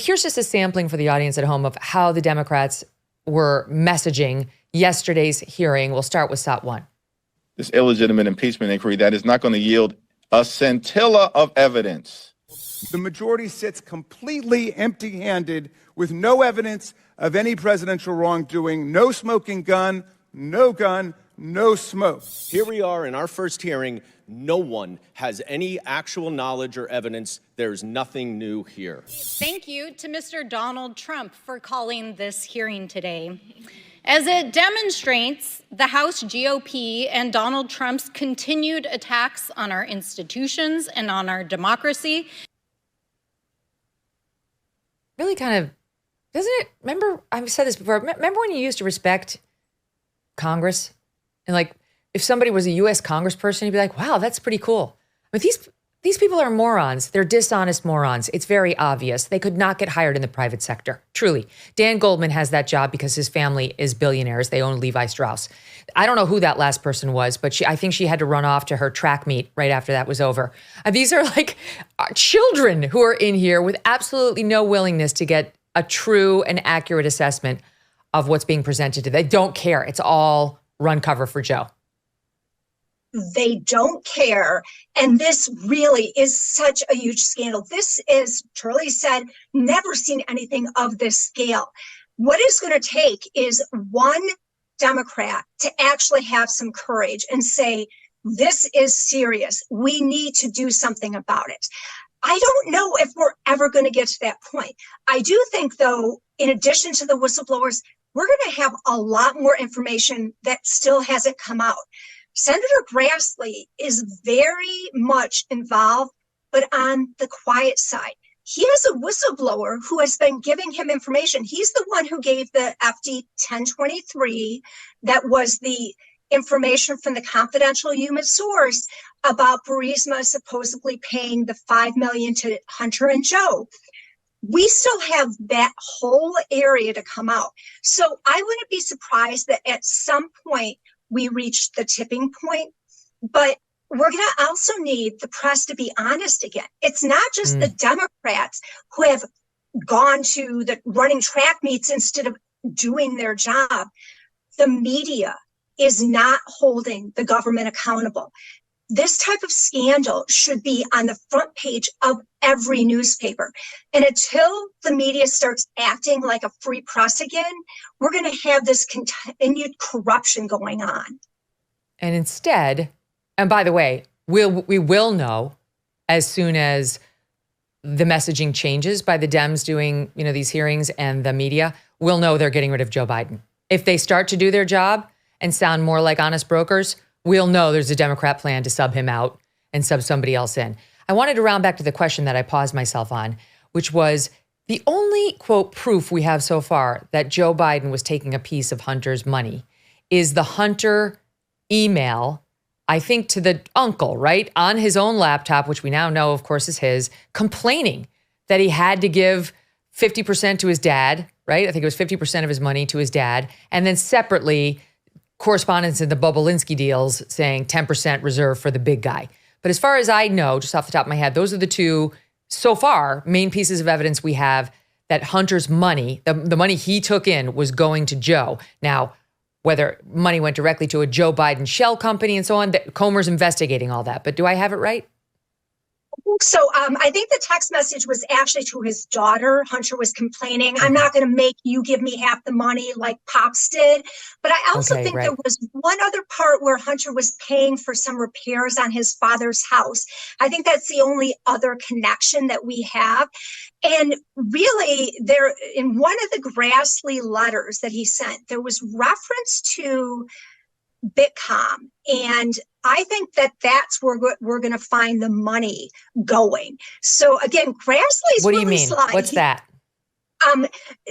here's just a sampling for the audience at home of how the Democrats were messaging yesterday's hearing. We'll start with SOT 1. This illegitimate impeachment inquiry that is not going to yield a scintilla of evidence. The majority sits completely empty-handed with no evidence of any presidential wrongdoing, no smoking gun, no smoke. Here we are in our first hearing. No one has any actual knowledge or evidence. There's nothing new here. Thank you to Mr. Donald Trump for calling this hearing today, as it demonstrates the House GOP and Donald Trump's continued attacks on our institutions and on our democracy. Really kind of, doesn't it? Remember, I've said this before. Remember when you used to respect Congress? And like, if somebody was a U.S. congressperson, you'd be like, wow, that's pretty cool. But these people are morons. They're dishonest morons. It's very obvious. They could not get hired in the private sector. Truly. Dan Goldman has that job because his family is billionaires. They own Levi Strauss. I don't know who that last person was, but I think she had to run off to her track meet right after that was over. These are like children who are in here with absolutely no willingness to get a true and accurate assessment of what's being presented to them. They don't care. It's all run cover for Joe. They don't care. And this really is such a huge scandal. This is, Turley said, never seen anything of this scale. What it's going to take is one Democrat to actually have some courage and say, this is serious. We need to do something about it. I don't know if we're ever going to get to that point. I do think, though, in addition to the whistleblowers, we're going to have a lot more information that still hasn't come out. Senator Grassley is very much involved, but on the quiet side. He has a whistleblower who has been giving him information. He's the one who gave the FD 1023, that was the information from the confidential human source about Burisma supposedly paying the $5 million to Hunter and Joe. We still have that whole area to come out. So I wouldn't be surprised that at some point we reach the tipping point, but we're going to also need the press to be honest again. It's not just the Democrats who have gone to the running track meets instead of doing their job. The media is not holding the government accountable. This type of scandal should be on the front page of every newspaper. And until the media starts acting like a free press again, we're going to have this continued corruption going on. And instead, and by the way, we will know as soon as the messaging changes by the Dems doing, these hearings and the media, we'll know they're getting rid of Joe Biden. If they start to do their job and sound more like honest brokers, we'll know there's a Democrat plan to sub him out and sub somebody else in. I wanted to round back to the question that I paused myself on, which was the only, quote, proof we have so far that Joe Biden was taking a piece of Hunter's money is the Hunter email, I think to the uncle, right, on his own laptop, which we now know, of course, is his, complaining that he had to give 50% to his dad, right? I think it was 50% of his money to his dad. And then separately, correspondence in the Bobulinski deals saying 10% reserved for the big guy. But as far as I know, just off the top of my head, those are the two, so far, main pieces of evidence we have that Hunter's money, the money he took in, was going to Joe. Now, whether money went directly to a Joe Biden shell company and so on, Comer's investigating all that. But do I have it right? So I think the text message was actually to his daughter. Hunter was complaining, I'm not going to make you give me half the money like Pops did. But I also think there was one other part where Hunter was paying for some repairs on his father's house. I think that's the only other connection that we have. And really, there in one of the Grassley letters that he sent, there was reference to Bitcom. And I think that that's where we're going to find the money going. So again, Grassley's what do you really mean? sly. What's that?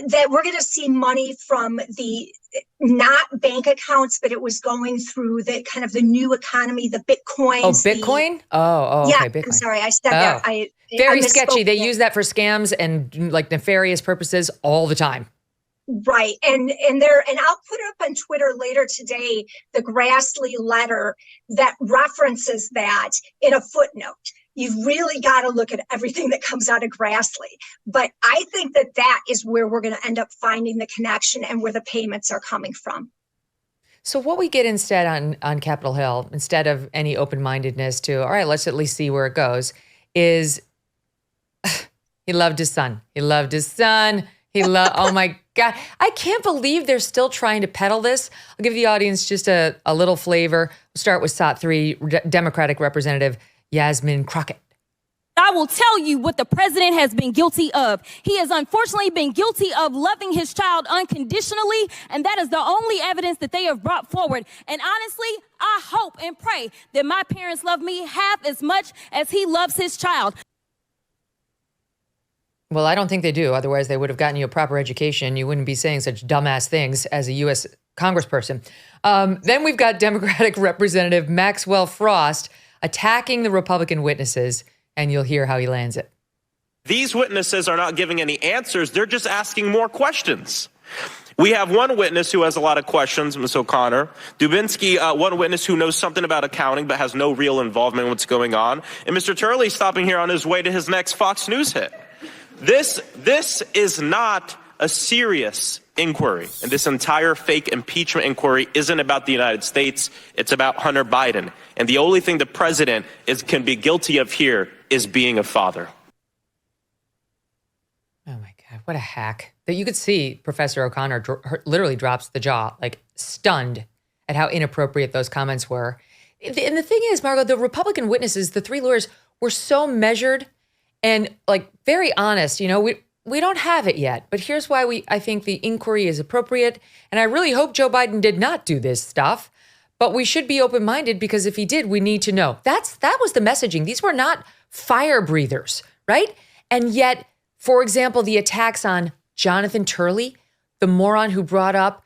That we're going to see money from the not bank accounts, but it was going through the kind of the new economy, the Bitcoin. Oh, Bitcoin? Yeah, okay, Bitcoin. I'm sorry, I said that. Very I sketchy. They use that for scams and like nefarious purposes all the time. Right. And I'll put up on Twitter later today the Grassley letter that references that in a footnote. you've really got to look at everything that comes out of Grassley. But I think that that is where we're going to end up finding the connection and where the payments are coming from. So what we get instead on Capitol Hill, instead of any open-mindedness to, all right, let's at least see where it goes, is he loved his son. He loved his son. Oh my God. I can't believe they're still trying to peddle this. I'll give the audience just a little flavor. We'll start with SOT 3, Democratic Representative Yasmin Crockett. I will tell you what the president has been guilty of. He has unfortunately been guilty of loving his child unconditionally, and that is the only evidence that they have brought forward. And honestly, I hope and pray that my parents love me half as much as he loves his child. Well, I don't think they do. Otherwise, they would have gotten you a proper education. You wouldn't be saying such dumbass things as a U.S. congressperson. Then we've got Democratic Representative Maxwell Frost attacking the Republican witnesses, and you'll hear how he lands it. These witnesses are not giving any answers. They're just asking more questions. We have one witness who has a lot of questions, Ms. O'Connor. Dubinsky, one witness who knows something about accounting but has no real involvement in what's going on. And Mr. Turley stopping here on his way to his next Fox News hit. This is not a serious inquiry. And this entire fake impeachment inquiry isn't about the United States. It's about Hunter Biden. And the only thing the president can be guilty of here is being a father. Oh my God, what a hack. That you could see Professor O'Connor literally drops the jaw, like stunned at how inappropriate those comments were. And the thing is, Margot, the Republican witnesses, the three lawyers, were so measured and like very honest. You know, we don't have it yet, but here's why I think the inquiry is appropriate. And I really hope Joe Biden did not do this stuff, but we should be open-minded because if he did, we need to know. That was the messaging. These were not fire breathers, right? And yet, for example, the attacks on Jonathan Turley, the moron who brought up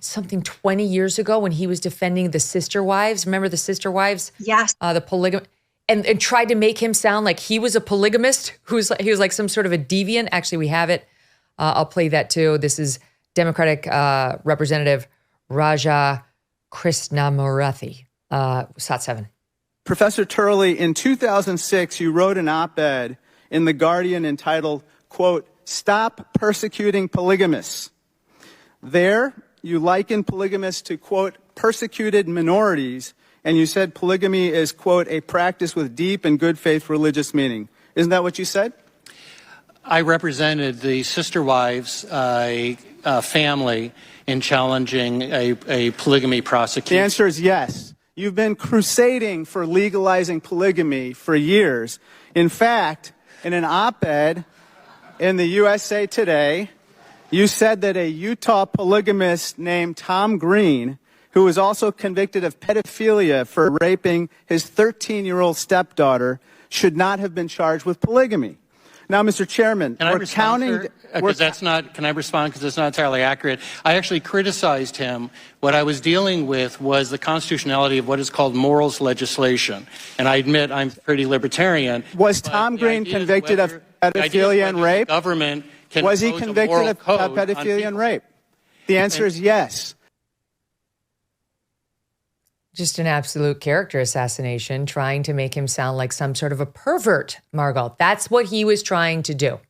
something 20 years ago when he was defending the sister wives. Remember the sister wives? Yes. The polygamy. And tried to make him sound like he was a polygamist, he was like some sort of a deviant. Actually, we have it. I'll play that too. This is Democratic Representative Raja Krishnamurthy, SOT 7. Professor Turley, in 2006, you wrote an op-ed in The Guardian entitled, quote, "Stop Persecuting Polygamists." There, you likened polygamists to, quote, persecuted minorities, and you said polygamy is, quote, a practice with deep and good faith religious meaning. Isn't that what you said? I represented the sister wives family in challenging a polygamy prosecution. The answer is yes. You've been crusading for legalizing polygamy for years. In fact, in an op-ed in the USA Today, you said that a Utah polygamist named Tom Green, who was also convicted of pedophilia for raping his 13-year-old stepdaughter, should not have been charged with polygamy. Now, Mr. Chairman, Can I respond because that's not entirely accurate. I actually criticized him. What I was dealing with was the constitutionality of what is called morals legislation. And I admit I'm pretty libertarian. Was Tom Green convicted of pedophilia and rape? Government can Was he convicted of pedophilia and rape? The answer is yes. Just an absolute character assassination, trying to make him sound like some sort of a pervert, Margot. That's what he was trying to do.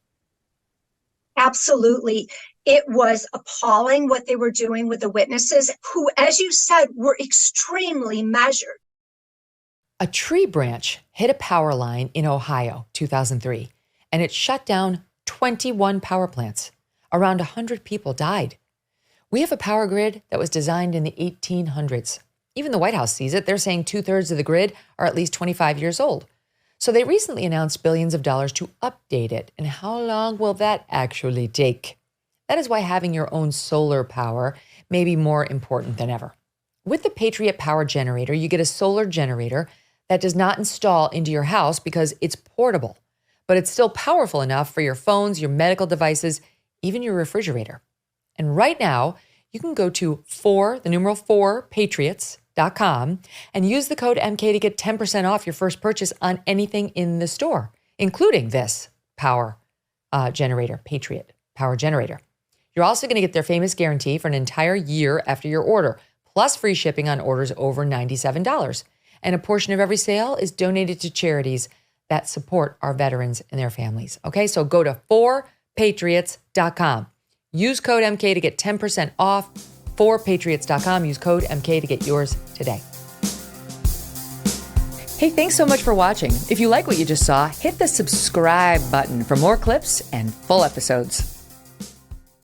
Absolutely. It was appalling what they were doing with the witnesses who, as you said, were extremely measured. A tree branch hit a power line in Ohio, 2003, and it shut down 21 power plants. Around 100 people died. We have a power grid that was designed in the 1800s. Even the White House sees it. They're saying 2/3 of the grid are at least 25 years old. So they recently announced billions of dollars to update it. And how long will that actually take? That is why having your own solar power may be more important than ever. With the Patriot Power Generator, you get a solar generator that does not install into your house because it's portable, but it's still powerful enough for your phones, your medical devices, even your refrigerator. And right now, you can go to 4Patriots.com and use the code MK to get 10% off your first purchase on anything in the store, including this power generator, Patriot Power Generator. You're also going to get their famous guarantee for an entire year after your order, plus free shipping on orders over $97. And a portion of every sale is donated to charities that support our veterans and their families. Okay, so go to 4patriots.com. Use code MK to get 10% off. 4patriots.com. Use code MK to get yours today. Hey, thanks so much for watching. If you like what you just saw, hit the subscribe button for more clips and full episodes.